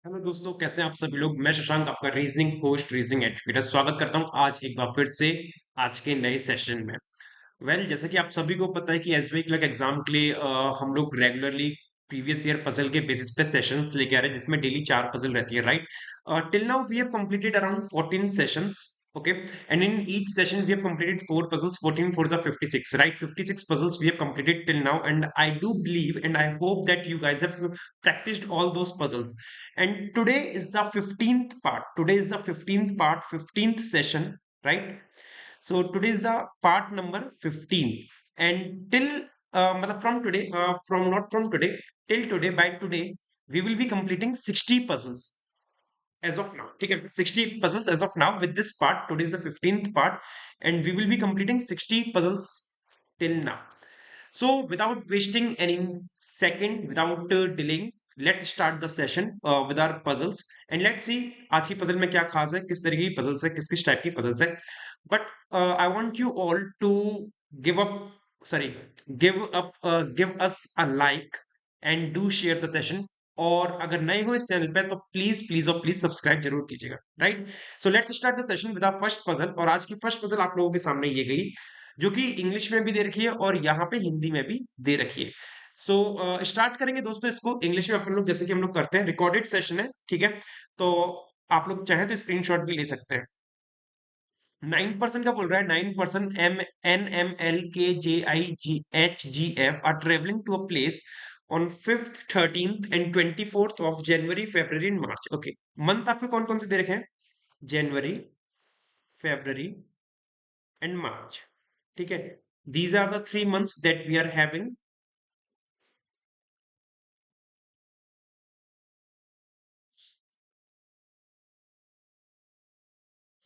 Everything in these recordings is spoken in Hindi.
हेलो दोस्तों, कैसे हैं आप सभी लोग। मैं शशांक, आपका रीजनिंग कोच, रीजनिंग एजुकेटर, स्वागत करता हूं आज एक बार फिर से आज के नए सेशन में। जैसा कि आप सभी को पता है कि एसबीआई क्लर्क एग्जाम के लिए हम लोग रेगुलरली प्रीवियस ईयर पजल के बेसिस पे सेशंस लेके आ रहे हैं, जिसमें डेली 4 पजल रहती है, right. Till now we have completed around 14 sessions, okay, and in each session we have completed 4 puzzles. 14 4s are 56, right? 56 puzzles we have completed till now, and I do believe and I hope that you guys have practiced all those puzzles. And today is the 15th part. Today is the 15th part, 15th session, right? So today is the part number 15, and till from today, from not from today, till today, by today we will be completing 60 puzzles as of now. ठीक है, 60 puzzles as of now with this part. Today is the 15th part, and we will be completing 60 puzzles till now. So without wasting any second, without delaying, let's start the session with our puzzles, and let's see आज की puzzle में क्या खास है, किस तरीके की puzzles है, किस किस type की puzzles है. But I want you all to give up, sorry, give us a like and do share the session. और अगर नए हो इस चैनल पे तो प्लीज प्लीज और प्लीज सब्सक्राइब जरूर कीजिएगा, right. So let's start the session with our first puzzle. और आज की फर्स्ट पजल आप लोगों के सामने ये गई, जो कि इंग्लिश में भी दे रखी है और यहाँ पे हिंदी में भी दे रखी है। सो स्टार्ट करेंगे दोस्तों इसको इंग्लिश में अपन लोग, जैसे कि हम लोग करते हैं, रिकॉर्डेड सेशन है, ठीक है। तो आप लोग चाहें तो स्क्रीनशॉट भी ले सकते हैं। 9% का बोल रहा है, 9% NMLKJIGHGF are traveling to a place on 5th, 13th and 24th of January, February and March. Okay, month आपके कौन कौन से दे रखे हैं? जनवरी, फेब्रवरी एंड मार्च, ठीक है। These are the 3 months that we are having.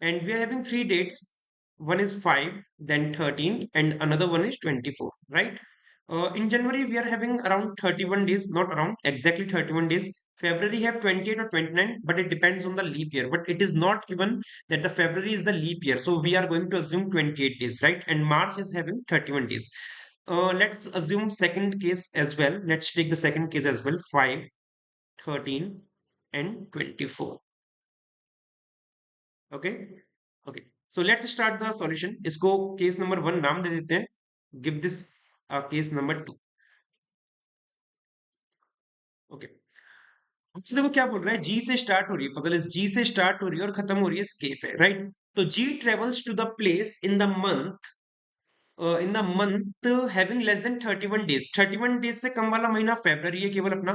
And we are having 3 dates. One is 5, then 13, and another one is 24, right? In January, we are having around 31 days, not around, exactly 31 days. February have 28 or 29, but it depends on the leap year. But it is not given that the February is the leap year. So we are going to assume 28 days, right? And March is having 31 days. Let's assume second case as well. Let's take the second case as well. 5, 13, and 24. Okay, okay. So let's start the solution. इसको केस नंबर 1 नाम दे देते हैं। Give this case number 2। Okay, आपसे देखो क्या बोल रहा है, जी से स्टार्ट हो रही है पजल, इस जी से स्टार्ट हो रही है और खत्म हो रही है स्के पे, राइट। तो G travels to the place in the month having less than 31 days. 31 days से कम वाला महीना फेब्रवरी है केवल अपना।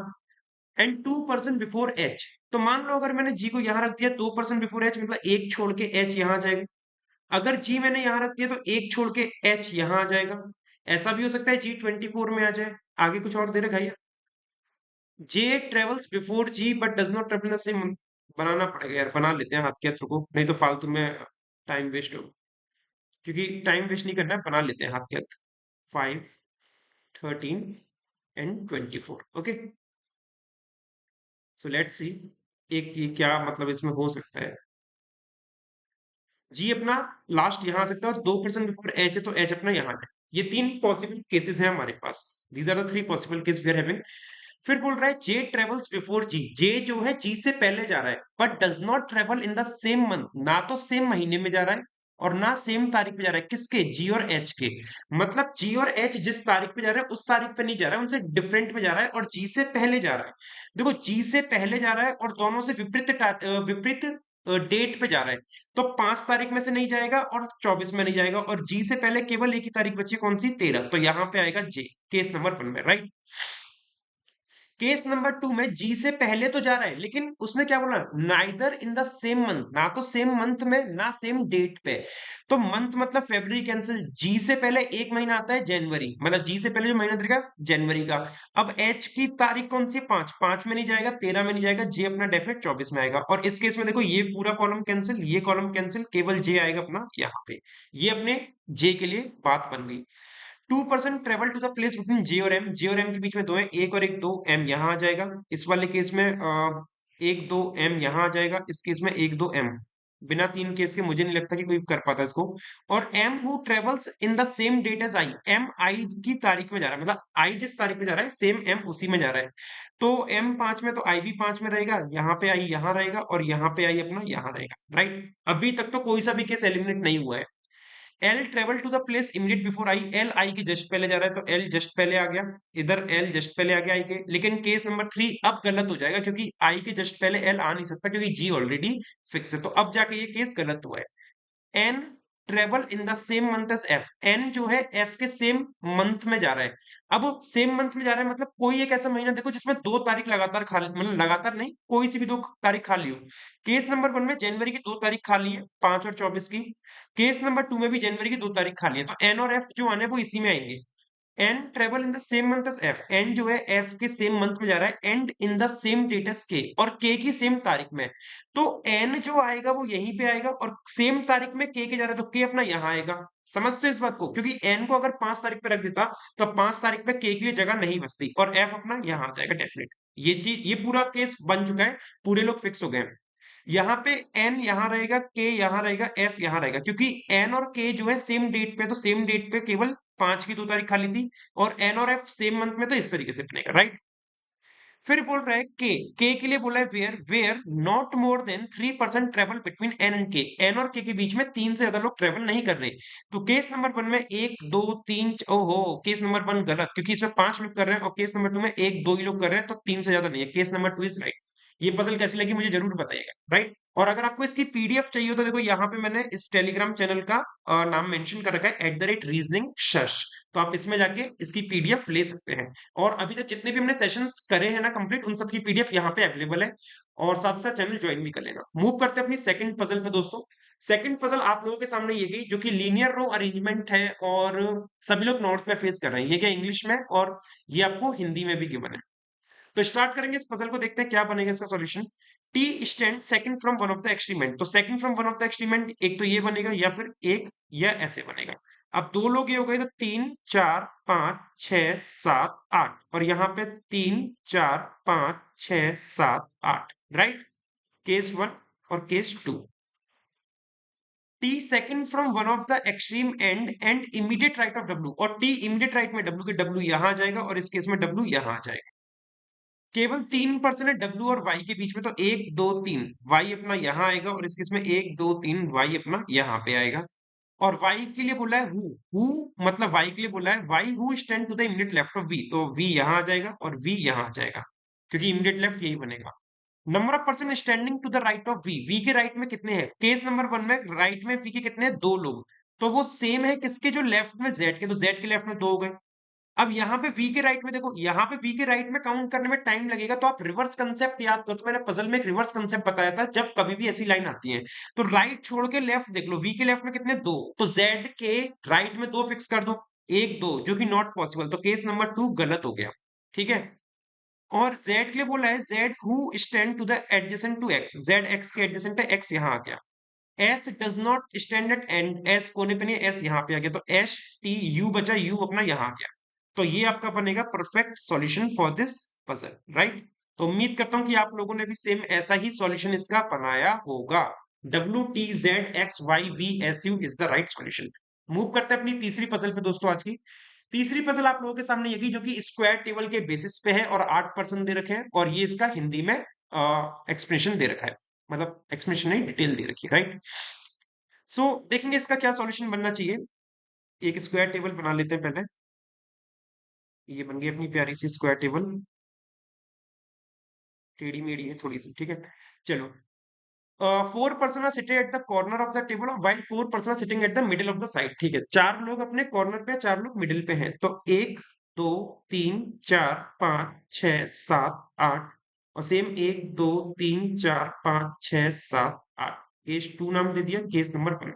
And 2% before H. तो मान लो अगर मैंने जी को यहां रख दिया 2% बिफोर एच, मतलब एक छोड़ के एच यहां आ जाएगा। अगर जी मैंने यहां रख दिया तो एक छोड़ के एच यहां आ जाएगा। ऐसा भी हो सकता है जी 24 में आ जाए। आगे कुछ और दे रखा है, J travels before G but does not travel the same. बनाना पड़ेगा यार, बना लेते हैं हाथ के हाथ, रुको, नहीं तो फालतू में टाइम वेस्ट हो। क्योंकि टाइम वेस्ट नहीं करना है, बना लेते हैं हाथ के हाथ। 5, 13 and 24। Okay, so let's see एक ये क्या मतलब इसमें हो सकता है। जी अपना लास्ट यहां आ सकता है और 2% बिफोर एच है तो एच अपना यहां है। ये 3 पॉसिबल केसेस हैं हमारे पास। These are the 3 possible case we are having. फिर बोल रहा है जे ट्रेवल्स बिफोर जी। जे जो है जी से पहले जा रहा है, but does not travel in the same month. ना तो सेम महीने में जा रहा है और ना सेम तारीख पे जा रहा है। किसके? जी और एच के। मतलब जी और एच जिस तारीख पे जा रहा है उस तारीख पे नहीं जा रहा है, उनसे डिफरेंट पे जा रहा है और जी से पहले जा रहा है। देखो, जी से पहले जा रहा है और दोनों से विपरीत डेट पे जा रहा है। तो 5 तारीख में से नहीं जाएगा और 24 में नहीं जाएगा, और जी से पहले केवल एक ही तारीख बची, कौन सी? 13। तो यहां पे आएगा जे, केस नंबर 1 में, राइट। केस नंबर 2 में जी से पहले तो जा रहा है, लेकिन उसने क्या बोला? Neither in the same month. ना तो सेम मंथ में ना सेम डेट पे। तो मंथ मतलब फेब्रुवरी कैंसिल। जी से पहले एक महीना आता है जनवरी, मतलब जी से पहले जो महीना दिखेगा जनवरी का। अब एच की तारीख कौन सी? 5। 5 में नहीं जाएगा, 13 में नहीं जाएगा, जे अपना डेफिनेट 24 में आएगा। और इस केस में देखो, ये पूरा कॉलम कैंसिल, ये कॉलम कैंसिल, केवल जे आएगा अपना यहाँ पे। ये अपने जे के लिए बात बन गई। 2% travel to the place between J और एम। जे और एम के बीच में 2 है, एक और एक, 2 एम यहाँ आ जाएगा। इस वाले केस में 1 2 एम यहाँ आ जाएगा। इस केस में 1 2 एम बिना 3 केस के मुझे नहीं लगता कि कोई कर पाता इसको। और M who travels in the same date as I, M I की तारीख में जा रहा है, मतलब आई जिस तारीख में जा रहा है सेम एम उसी में जा रहा है। तो एम 5 में तो आई भी 5 में रहेगा, यहाँ पे आई यहाँ रहेगा और यहाँ पे आई अपना यहाँ रहेगा, राइट। अभी तक तो कोई सा भी केस एलिमिनेट नहीं हुआ है। L travel to the place immediate before I, L I के जस्ट पहले जा रहा है तो एल जस्ट पहले आ गया, इधर एल जस्ट पहले आ गया आई के। लेकिन केस नंबर 3 अब गलत हो जाएगा क्योंकि आई के जस्ट पहले एल आ नहीं सकता क्योंकि जी ऑलरेडी फिक्स है, तो अब जाके ये केस गलत हुआ है। N travel in the same month as F, N जो है एफ के सेम मंथ में जा रहा है। अब सेम मंथ में जा रहा है मतलब कोई एक ऐसा महीना देखो जिसमें 2 तारीख लगातार खाली, मतलब लगातार नहीं, कोई सी भी 2 तारीख खाली हो। केस नंबर 1 में जनवरी की 2 तारीख खाली है, 5 और 24 की। केस नंबर 2 में भी जनवरी की 2 तारीख खाली है, तो एन और एफ जो आने वो इसी में आएंगे। N travel in the same month as F, N जो है एफ के सेम मंथ में जा रहा है, and in the same date as K, और के की सेम तारीख में। तो एन जो आएगा वो यहीं पे आएगा और सेम तारीख में के जा रहा है तो के अपना यहाँ आएगा। समझते हो इस बात को? क्योंकि एन को अगर 5 तारीख पे रख देता तो 5 तारीख पे के लिए जगह नहीं बचती और एफ अपना यहाँ आ जाएगा डेफिनेट। ये चीज, ये पूरा केस बन चुका है, पूरे लोग फिक्स हो गए हैं। यहाँ पे एन यहाँ रहेगा, के यहाँ रहेगा, एफ यहाँ रहेगा, क्योंकि एन और के जो है सेम डेट पे, तो सेम डेट पे केवल 5 की 2 तारीख खाली थी, और एन और एफ सेम मंथ में तो इस तरीके से बनेगा, राइट। फिर बोल रहा है के लिए बोला है where, where not more than 3% travel between N and K, N और के बीच में 3 से ज्यादा लोग ट्रेवल नहीं कर रहे। तो केस नंबर 1 में 1 2 3, ओहो केस नंबर 1 गलत, क्योंकि इसमें 5 लोग कर रहे हैं, और केस नंबर 2 में 1 2 ही लोग कर रहे हैं, तो 3 से ज्यादा नहीं है। Case number 2 is right. ये पजल कैसी लगी मुझे जरूर बताइएगा, राइट। और अगर आपको इसकी पीडीएफ चाहिए हो तो देखो यहाँ पे मैंने इस टेलीग्राम चैनल का नाम मेंशन कर रखा है @reasoning शश, तो आप इसमें जाके इसकी पीडीएफ ले सकते हैं। और अभी तक जितने भी हमने सेशंस करे हैं ना कंप्लीट, उन सब की पीडीएफ यहाँ पे अवेलेबल है, और साथ साथ चैनल ज्वाइन भी कर लेना। मूव करते हैं अपनी सेकंड पजल पे दोस्तों। सेकंड पजल आप लोगों के सामने ये गई, जो कि लीनियर रो अरेंजमेंट है, और सभी लोग नॉर्थ में फेस कर रहे हैं। ये क्या इंग्लिश में, और ये आपको हिंदी में भी गिवन है। तो स्टार्ट करेंगे इस पजल को, देखते हैं क्या बनेगा इसका solution. T stand second from one of the extreme end, तो second from one of the extreme end एक तो ये बनेगा, या फिर एक या ऐसे बनेगा। अब दो लोग ये हो गए, तो 3 4 5 6 7 8, और यहाँ पे 3 4 5 6 7 8, राइट। केस 1 और case 2। T second from one of the extreme and and immediate right of W, और टी इमीडिएट राइट में डब्ल्यू के डब्ल्यू यहां आ जाएगा, और इस केस में डब्ल्यू यहां आ जाएगा। केवल 3% है डब्ल्यू और वाई के बीच में, तो 1 2 3 वाई अपना यहाँ आएगा, और इस केस में 1 2 3 वाई अपना यहाँ पे आएगा। और वाई के लिए बोला है हु मतलब वाई के लिए बोला है Y who stand to the immediate left of V, तो वी यहाँ आ जाएगा और वी यहाँ आ जाएगा, क्योंकि इमीडिएट लेफ्ट यही बनेगा। Number of person standing to the right of V, V के राइट में कितने हैं? केस नंबर 1 में राइट में वी के कितने हैं? 2 लोग। तो वो सेम है किसके? जो लेफ्ट में जेड के, तो जेड के लेफ्ट में 2 हो गए। अब यहाँ पे v के राइट में देखो, यहाँ पे v के राइट में काउंट करने में टाइम लगेगा, तो आप रिवर्स कंसेप्ट याद करो। तो मैंने पजल में एक रिवर्स कंसेप्ट बताया था, जब कभी भी ऐसी लाइन आती है तो राइट छोड़ के लेफ्ट देख लो। v के लेफ्ट में कितने? 2, तो z के राइट में 2 फिक्स कर दो, 1 2, जो कि नॉट पॉसिबल, तो केस नंबर 2 गलत हो गया, ठीक है। और z के लिए बोला है z who stand to the adjacent to x, z x के एडजेसेंट है, x यहाँ आ गया। S does not stand at end, S कोने पे नहीं है, S यहाँ पे आ गया, तो एस टी यू बचा, U अपना यहाँ आ गया। तो ये आपका बनेगा perfect solution for this puzzle, right. तो उम्मीद करता हूं कि आप लोगों ने भी सेम ऐसा ही सॉल्यूशन इसका बनाया होगा। WTZXYVSU is the right solution. Move करते हैं अपनी तीसरी पजल पे दोस्तों। आज की तीसरी पजल आप लोगों के सामने ये जो कि स्क्वायर टेबल के बेसिस पे है, और 8% दे रखे हैं, और ये इसका हिंदी में एक्सप्लेनेशन दे रखा है, मतलब एक्सप्लेनेशन नहीं, डिटेल दे रखी है, राइट। सो देखेंगे इसका क्या सॉल्यूशन बनना चाहिए। एक स्क्वायर टेबल बना लेते हैं पहले। ये बन गई अपनी प्यारी सी स्क्वायर टेबल, टेढ़ी मेढ़ी है थोड़ी सी, ठीक है। चलो, 4 person are sitting at the corner of the table while 4 person are sitting at the middle of the side, ठीक है। 4 लोग अपने कॉर्नर पे, 4 लोग मिडिल पे हैं, तो 1 2 3 4 5 6 7 8, और सेम 1 2 3 4 5 6 7 8। केस 2 नाम दे दिया, केस नंबर 1।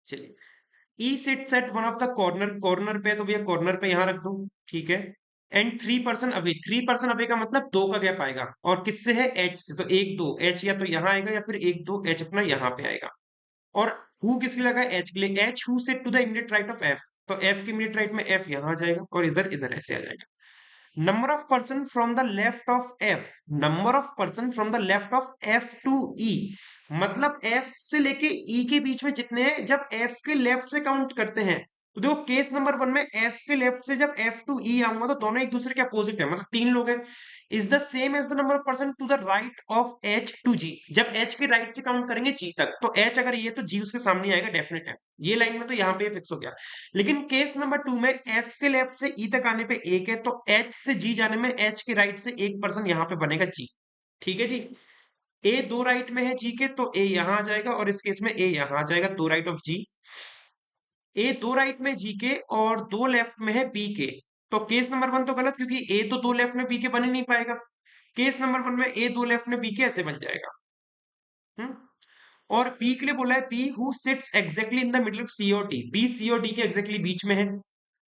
चलिए, E sits at one of the corner, corner पे है तो भैया कॉर्नर पे यहां रख दो, ठीक है। And 3 person away, 3 person away का मतलब 2 का गैप आएगा, और किससे है? एच से, तो 1 2 एच या तो यहाँ आएगा, या फिर 1 2 एच अपना यहाँ पे आएगा। और हु किसके लिए लगा है? एच के लिए। H who sit to the immediate right of F, तो एफ के इमीडिएट राइट में एफ यहाँ आ जाएगा, और इधर इधर ऐसे आ जाएगा। Number of person from the left of F, number of person from the left of F to E, मतलब एफ से लेके ई के बीच में जितने हैं, जब एफ के लेफ्ट से काउंट करते हैं तो देखो केस नंबर वन में एफ के लेफ्ट से जब एफ टू ई आऊंगा तो दोनों एक दूसरे के अपोजिट है, मतलब तीन लोग हैं, is the same as the number of person to the right of H to G. जब एच के राइट से काउंट करेंगे जी तक, तो एच अगर ये तो जी उसके सामने आएगा, डेफिनेट है ये लाइन में, तो यहाँ पे फिक्स हो गया। लेकिन केस नंबर टू में एफ के लेफ्ट से ई तक आने पे एक है, तो एच से जी जाने में एच के राइट से एक पर्सन यहाँ पे बनेगा जी। ठीक है जी। ए दो राइट में है जी के, तो ए यहां आ जाएगा, और इस केस में ए यहां आ जाएगा, दो राइट ऑफ जी। ए दो राइट में जी के और दो लेफ्ट में है बी के, तो केस नंबर वन तो गलत, क्योंकि ए तो दो लेफ्ट में बी के बन ही नहीं पाएगा। केस नंबर वन में ए दो लेफ्ट में बी के ऐसे बन जाएगा। हम्म। और बी के लिए बोला है B who sits exactly in the middle of C और डी, बी सी और डी के एग्जैक्टली बीच में है।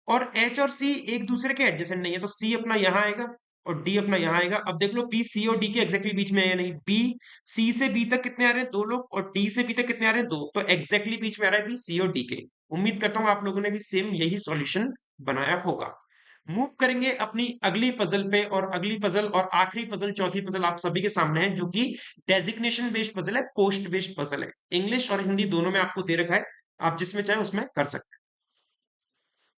और एच और सी एक दूसरे के एडजेसेंट नहीं है, तो सी अपना यहां आएगा और डी अपना यहां आएगा। अब देख लो बी सी और डी के एग्जैक्टली बीच में है या नहीं, बी सी से बी तक कितने आ रहे हैं, दो लोग, और डी से बी तक कितने आ रहे हैं, दो, तो एग्जैक्टली बीच में आ रहा है बी सी और डी के। उम्मीद करता हूं आप लोगों ने भी सेम यही सॉल्यूशन बनाया होगा। मूव करेंगे अपनी अगली पजल पे, और अगली पजल और आखिरी पजल, चौथी पजल आप सभी के सामने है, जो कि डेजिग्नेशन बेस्ड पजल है, पोस्ट बेस्ड पजल है। इंग्लिश और हिंदी दोनों में आपको दे रखा है, आप जिसमें चाहे उसमें कर सकते हैं।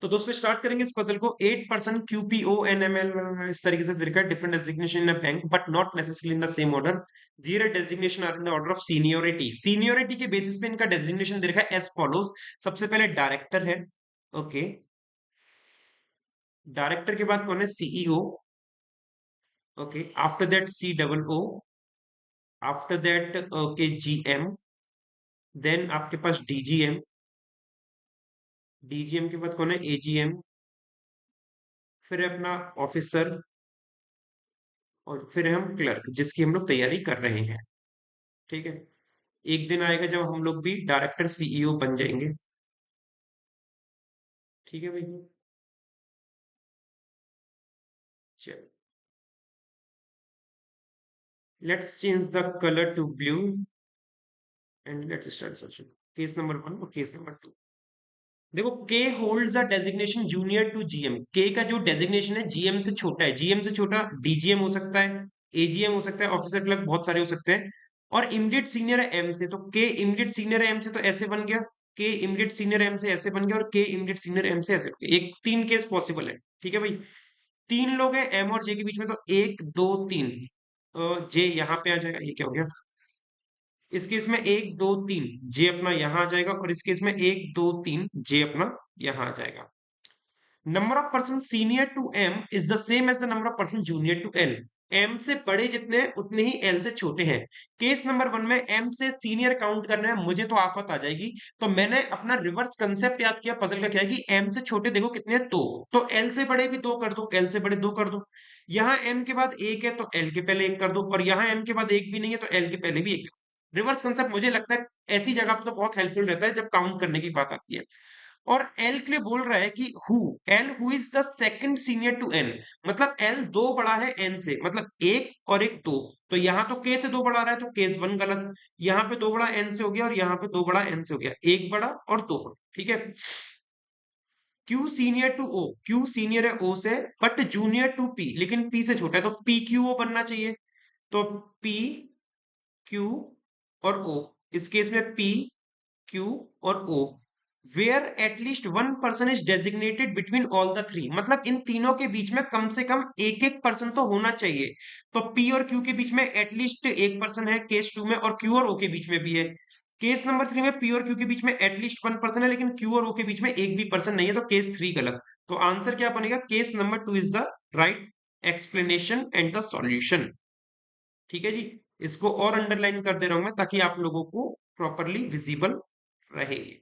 तो दोस्तों स्टार्ट करेंगे इस पजल को। 8% QPO NML इस तरीके से देखा है, different designation in a bank but not necessarily in the same order. Their designation are in the order of seniority, seniority के बेसिस पे इनका डेजिग्नेशन देखा है एज फॉलोज। सबसे पहले डायरेक्टर है, ओके, डायरेक्टर के बाद कौन है, CEO, okay, after that COO, after that okay GM, then आपके पास DGM, DGM के बाद कौन है, AGM, फिर अपना ऑफिसर, और फिर हम क्लर्क, जिसकी हम लोग तैयारी कर रहे हैं। ठीक है। एक दिन आएगा जब हम लोग भी डायरेक्टर सीईओ बन जाएंगे। ठीक है भाई। चलो, let's change the colour to blue and let's start session. Case number one और केस नंबर टू। देखो, K holds a designation junior to GM, K का जो डेजिग्नेशन है जीएम से छोटा है, जीएम से छोटा डीजीएम हो सकता है, एजीएम हो सकता है, ऑफिसर क्लर्क बहुत सारे हो सकते हैं, और इमीडिएट सीनियर है एम से, तो के इमीडिएट सीनियर है एम से, तो ऐसे बन गया, के इमीडिएट सीनियर एम से ऐसे बन गया, और के इमीडिएट सीनियर एम से ऐसे बन गया। एक तीन केस पॉसिबल है। ठीक है भाई। तीन लोग हैं एम और जे के बीच में, तो एक दो तीन, जे यहाँ पे आ जाएगा, ये क्या हो गया, इस केस में एक दो तीन जे अपना यहां आ जाएगा, और इस केस में एक दो तीन जे अपना यहां आ जाएगा। Number of person senior to M is the same as the number of person junior to L, M से बड़े जितने हैं उतने ही एल से छोटे हैं। केस नंबर वन में एम से सीनियर काउंट करना है मुझे, तो आफत आ जाएगी, तो मैंने अपना रिवर्स कंसेप्ट याद किया पजल का, क्या है कि एम से छोटे देखो कितने हैं, दो, तो एल से बड़े भी दो कर दो, एल से बड़े दो कर दो। यहाँ एम के बाद एक है तो एल के पहले एक कर दो, और यहाँ एम के बाद एक भी नहीं है तो एल के पहले भी एक। रिवर्स कंसेप्ट मुझे लगता है ऐसी जगह पर तो बहुत हेल्पफुल रहता है जब काउंट करने की बात आती है। और एल के लिए बोल रहा है कि who, L who is the second senior to N, मतलब एल दो बड़ा है एन से, मतलब एक और एक दो, तो यहां तो के से दो बड़ा रहा है, तो केस वन गलत, यहाँ पे दो बड़ा एन से हो गया, और यहाँ पे दो बड़ा एन से हो गया, एक बड़ा और दो बड़ा। ठीक है। Q senior to O, Q senior है ओ से, बट जूनियर टू पी, लेकिन पी से छोटा है, तो पी क्यू ओ बनना चाहिए, तो पी क्यू और ओ, इस केस में पी क्यू और O, where at least one person is designated between all the three, मतलब इन तीनों के बीच में कम से कम एक एक पर्सन तो होना चाहिए। तो पी और क्यू के बीच में एटलीस्ट एक पर्सन है केस टू में, और क्यू और ओ के बीच में भी है। केस नंबर थ्री में पी और क्यू के बीच में एटलीस्ट वन पर्सन है, लेकिन क्यू और ओ के बीच में एक भी पर्सन नहीं है, तो केस थ्री गलत। तो आंसर क्या बनेगा, case number two is the right explanation and the solution. ठीक है जी। इसको और अंडरलाइन कर दे रहा हूं मैं, ताकि आप लोगों को प्रॉपरली विजिबल रहे।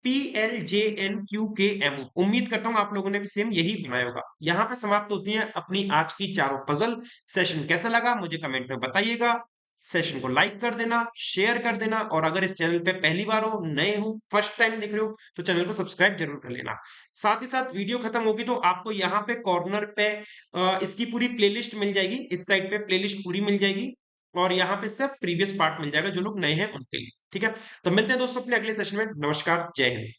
PLJNQKMO, उम्मीद करता हूं आप लोगों ने भी सेम यही बनाया होगा। यहां पे समाप्त होती है अपनी आज की चारों पजल। सेशन कैसा लगा मुझे कमेंट में बताइएगा। सेशन को लाइक कर देना, शेयर कर देना, और अगर इस चैनल पे पहली बार हो, नए हो, फर्स्ट टाइम देख रहे हो, तो चैनल को सब्सक्राइब जरूर कर लेना। साथ ही साथ वीडियो खत्म होगी तो आपको यहाँ पे कॉर्नर पे इसकी पूरी प्लेलिस्ट मिल जाएगी, इस साइड पे प्लेलिस्ट पूरी मिल जाएगी, और यहाँ पे सिर्फ प्रीवियस पार्ट मिल जाएगा जो लोग नए हैं उनके लिए। ठीक है। तो मिलते हैं दोस्तों अपने अगले सेशन में। नमस्कार, जय हिंद।